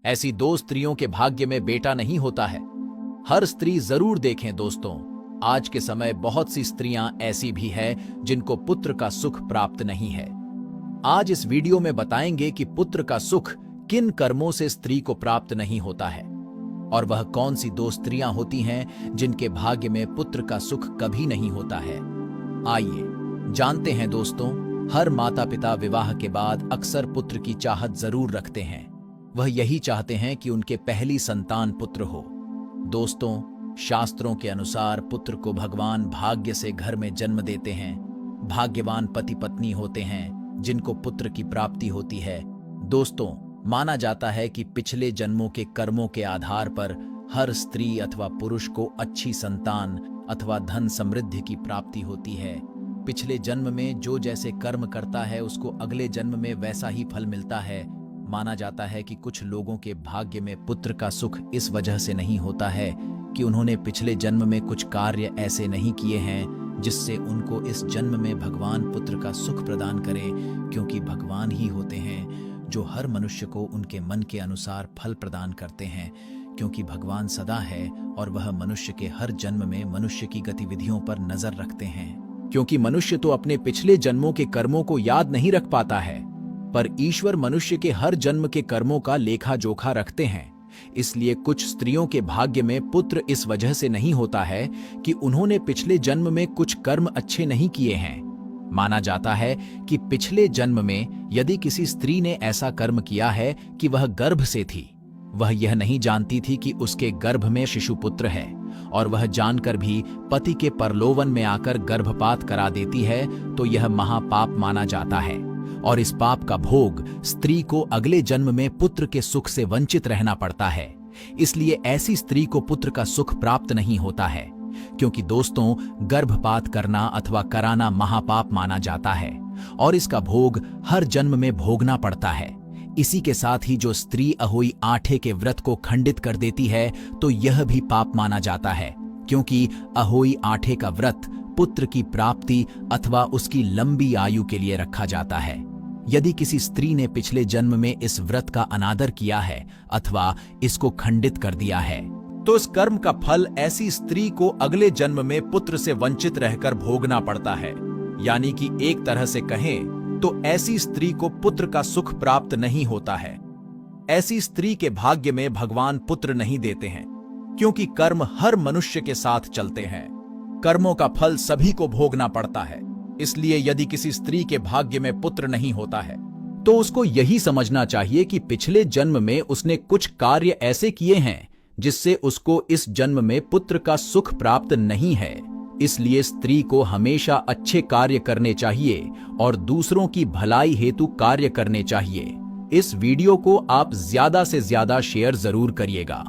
ऐसी दो स्त्रियों के भाग्य में बेटा नहीं होता है। हर स्त्री जरूर देखें दोस्तों, आज के समय बहुत सी स्त्रियां ऐसी भी हैं जिनको पुत्र का सुख प्राप्त नहीं है। आज इस वीडियो में बताएंगे कि पुत्र का सुख किन कर्मों से स्त्री को प्राप्त नहीं होता है और वह कौन सी दो स्त्रियां होती हैं जिनके भाग्य में पुत्र का सुख कभी नहीं होता है। आइए जानते हैं दोस्तों। हर माता पिता विवाह के बाद अक्सर पुत्र की चाहत जरूर रखते हैं। वह यही चाहते हैं कि उनके पहली संतान पुत्र हो। दोस्तों, शास्त्रों के अनुसार पुत्र को भगवान भाग्य से घर में जन्म देते हैं। भाग्यवान पति पत्नी होते हैं जिनको पुत्र की प्राप्ति होती है। दोस्तों, माना जाता है कि पिछले जन्मों के कर्मों के आधार पर हर स्त्री अथवा पुरुष को अच्छी संतान अथवा धन समृद्धि की प्राप्ति होती है। पिछले जन्म में जो जैसे कर्म करता है उसको अगले जन्म में वैसा ही फल मिलता है। माना जाता है कि कुछ लोगों के भाग्य में पुत्र का सुख इस वजह से नहीं होता है कि उन्होंने पिछले जन्म में कुछ कार्य ऐसे नहीं किए हैं जिससे उनको इस जन्म में भगवान पुत्र का सुख प्रदान करे, क्योंकि भगवान ही होते हैं जो हर मनुष्य को उनके मन के अनुसार फल प्रदान करते हैं। क्योंकि भगवान सदा है और वह मनुष्य के हर जन्म में मनुष्य की गतिविधियों पर नजर रखते हैं। क्योंकि मनुष्य तो अपने पिछले जन्मों के कर्मों को याद नहीं रख पाता है, पर ईश्वर मनुष्य के हर जन्म के कर्मों का लेखा जोखा रखते हैं। इसलिए कुछ स्त्रियों के भाग्य में पुत्र इस वजह से नहीं होता है कि उन्होंने पिछले जन्म में कुछ कर्म अच्छे नहीं किए हैं। माना जाता है कि पिछले जन्म में यदि किसी स्त्री ने ऐसा कर्म किया है कि वह गर्भ से थी, वह यह नहीं जानती थी कि उसके गर्भ में शिशुपुत्र है, और वह जानकर भी पति के परलोवन में आकर गर्भपात करा देती है, तो यह महापाप माना जाता है और इस पाप का भोग स्त्री को अगले जन्म में पुत्र के सुख से वंचित रहना पड़ता है। इसलिए ऐसी स्त्री को पुत्र का सुख प्राप्त नहीं होता है। क्योंकि दोस्तों, गर्भपात करना अथवा कराना महापाप माना जाता है और इसका भोग हर जन्म में भोगना पड़ता है। इसी के साथ ही जो स्त्री अहोई आठे के व्रत को खंडित कर देती है तो यह भी पाप माना जाता है, क्योंकि अहोई आठे का व्रत पुत्र की प्राप्ति अथवा उसकी लंबी आयु के लिए रखा जाता है। यदि किसी स्त्री ने पिछले जन्म में इस व्रत का अनादर किया है अथवा इसको खंडित कर दिया है तो इस कर्म का फल ऐसी स्त्री को अगले जन्म में पुत्र से वंचित रहकर भोगना पड़ता है। यानी कि एक तरह से कहें तो ऐसी स्त्री को पुत्र का सुख प्राप्त नहीं होता है। ऐसी स्त्री के भाग्य में भगवान पुत्र नहीं देते हैं, क्योंकि कर्म हर मनुष्य के साथ चलते हैं। कर्मों का फल सभी को भोगना पड़ता है। इसलिए यदि किसी स्त्री के भाग्य में पुत्र नहीं होता है तो उसको यही समझना चाहिए कि पिछले जन्म में उसने कुछ कार्य ऐसे किए हैं जिससे उसको इस जन्म में पुत्र का सुख प्राप्त नहीं है। इसलिए स्त्री को हमेशा अच्छे कार्य करने चाहिए और दूसरों की भलाई हेतु कार्य करने चाहिए। इस वीडियो को आप ज्यादा से ज्यादा शेयर जरूर करिएगा।